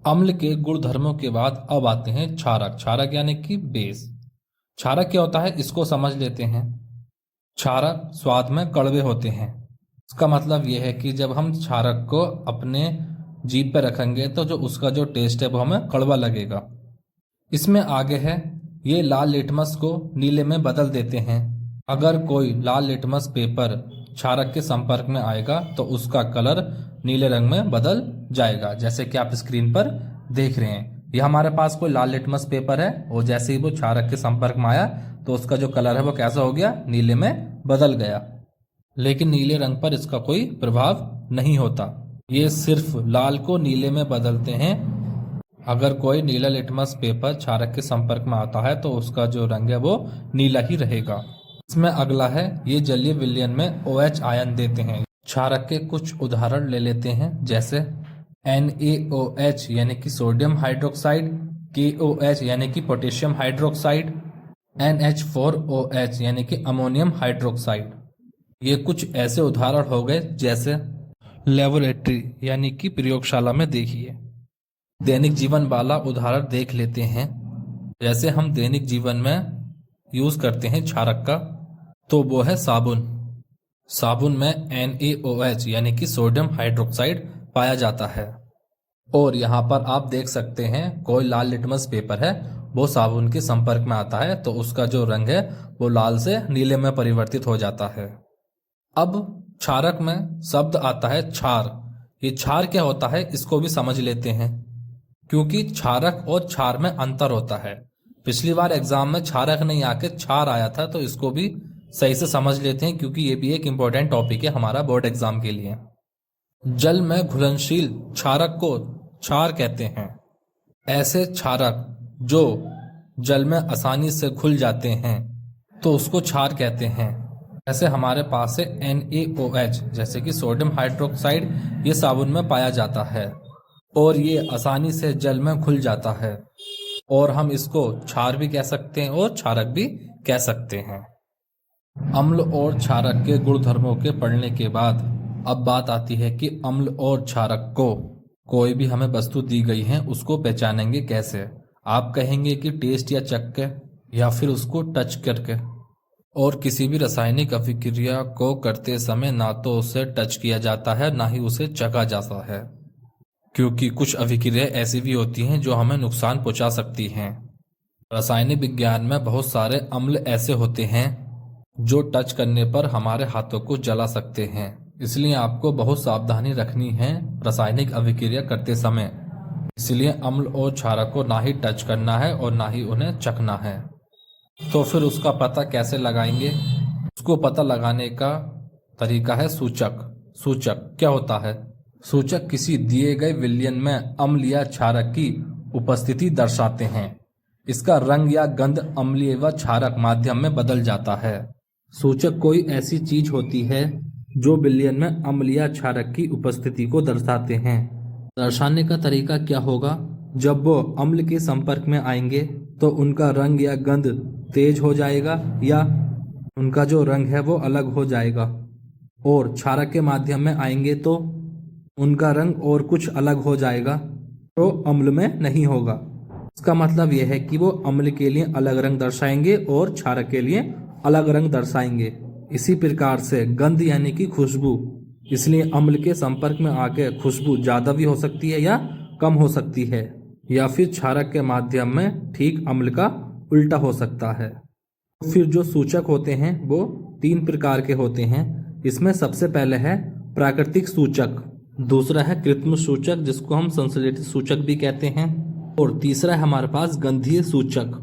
अम्ल के गुणधर्मों के बाद अब आते हैं क्षारक। क्षारक यानी कि बेस। क्षारक क्या होता है इसको समझ लेते हैं। क्षारक स्वाद में कड़वे होते हैं। इसका मतलब यह है कि जब हम क्षारक को अपने जीभ पे रखेंगे तो जो उसका जो टेस्ट है वो हमें कड़वा लगेगा। इसमें आगे है, ये लाल लिटमस को नीले में बदल देते हैं। अगर कोई लाल लिटमस पेपर क्षारक के संपर्क में आएगा तो उसका कलर नीले रंग में बदल जाएगा, जैसे कि आप स्क्रीन पर देख रहे हैं। ये हमारे पास कोई लाल लिटमस पेपर है और जैसे ही वो क्षारक के संपर्क में आया तो उसका जो कलर है वो कैसा हो गया, नीले में बदल गया। लेकिन नीले रंग पर इसका कोई प्रभाव नहीं होता। ये सिर्फ लाल को नीले में बदलते हैं। अगर कोई नीला लिटमस पेपर क्षारक के संपर्क में आता है तो उसका जो रंग है वो नीला ही रहेगा। इसमें अगला है, ये जलीय विलयन में OH आयन देते हैं। क्षारक के कुछ उदाहरण ले लेते हैं, जैसे NaOH यानी कि सोडियम हाइड्रोक्साइड, KOH यानी कि पोटेशियम हाइड्रोक्साइड, NH4OH यानी कि अमोनियम हाइड्रोक्साइड। ये कुछ ऐसे उदाहरण हो गए जैसे लेबोरेटरी यानी कि प्रयोगशाला में देखिए। दैनिक जीवन वाला उदाहरण देख लेते हैं। जैसे हम दैनिक जीवन में यूज करते हैं क्षारक का, तो वो है साबुन। साबुन में NaOH यानी कि सोडियम हाइड्रोक्साइड पाया जाता है। और यहाँ पर आप देख सकते हैं कोई लाल लिटमस पेपर है, वो साबुन के संपर्क में आता है तो उसका जो रंग है वो लाल से नीले में परिवर्तित हो जाता है। अब क्षारक में शब्द आता है क्षार। ये क्षार क्या होता है इसको भी समझ लेते हैं, क्योंकि क्षारक और क्षार में अंतर होता है। पिछली बार एग्जाम में क्षारक नहीं आके क्षार आया था, तो इसको भी सही से समझ लेते हैं क्योंकि ये भी एक इम्पोर्टेंट टॉपिक है हमारा बोर्ड एग्जाम के लिए। जल में घुलनशील क्षारक को क्षार कहते हैं। ऐसे क्षारक जो जल में आसानी से घुल जाते हैं तो उसको क्षार कहते हैं। जैसे हमारे पास है NaOH जैसे कि सोडियम हाइड्रोक्साइड, ये साबुन में पाया जाता है और ये आसानी से जल में घुल जाता है और हम इसको क्षार भी कह सकते हैं और क्षारक भी कह सकते हैं। अम्ल और क्षारक के गुणधर्मों के पढ़ने के बाद अब बात आती है कि अम्ल और क्षारक को कोई भी हमें वस्तु दी गई है उसको पहचानेंगे कैसे। आप कहेंगे कि टेस्ट या चख के, या फिर उसको टच करके। और किसी भी रासायनिक अभिक्रिया को करते समय ना तो उसे टच किया जाता है ना ही उसे चखा जाता है, क्योंकि कुछ अभिक्रिया ऐसी भी होती हैं जो हमें नुकसान पहुंचा सकती हैं। रासायनिक विज्ञान में बहुत सारे अम्ल ऐसे होते हैं जो टच करने पर हमारे हाथों को जला सकते हैं। इसलिए आपको बहुत सावधानी रखनी है रासायनिक अभिक्रिया करते समय। इसलिए अम्ल और क्षारक को ना ही टच करना है और ना ही उन्हें चखना है। तो फिर उसका पता कैसे लगाएंगे? उसको पता लगाने का तरीका है सूचक। सूचक क्या होता है? सूचक किसी दिए गए विलयन में अम्ल या क्षारक की उपस्थिति दर्शाते हैं। इसका रंग या गंध अम्लीय व क्षारक माध्यम में बदल जाता है। सूचक कोई ऐसी चीज होती है जो विलयन में अम्ल या क्षारक की उपस्थिति को दर्शाते हैं। दर्शाने का तरीका क्या होगा? जब वो अम्ल के संपर्क में आएंगे तो उनका रंग या गंध तेज हो जाएगा या उनका जो रंग है वो अलग हो जाएगा, और क्षारक के माध्यम में आएंगे तो उनका रंग और कुछ अलग हो जाएगा, तो अम्ल में नहीं होगा। इसका मतलब यह है कि वो अम्ल के लिए अलग रंग दर्शाएंगे और क्षारक के लिए अलग रंग दर्शाएंगे। इसी प्रकार से गंध यानी कि खुशबू, इसलिए अम्ल के संपर्क में आके खुशबू ज्यादा भी हो सकती है या कम हो सकती है, या फिर क्षारक के माध्यम में ठीक अम्ल का उल्टा हो सकता है। फिर जो सूचक होते हैं वो 3 प्रकार के होते हैं। इसमें सबसे पहले है प्राकृतिक सूचक, दूसरा है कृत्रिम सूचक जिसको हम संश्लेषित सूचक भी कहते हैं, और तीसरा है हमारे पास गंधीय सूचक।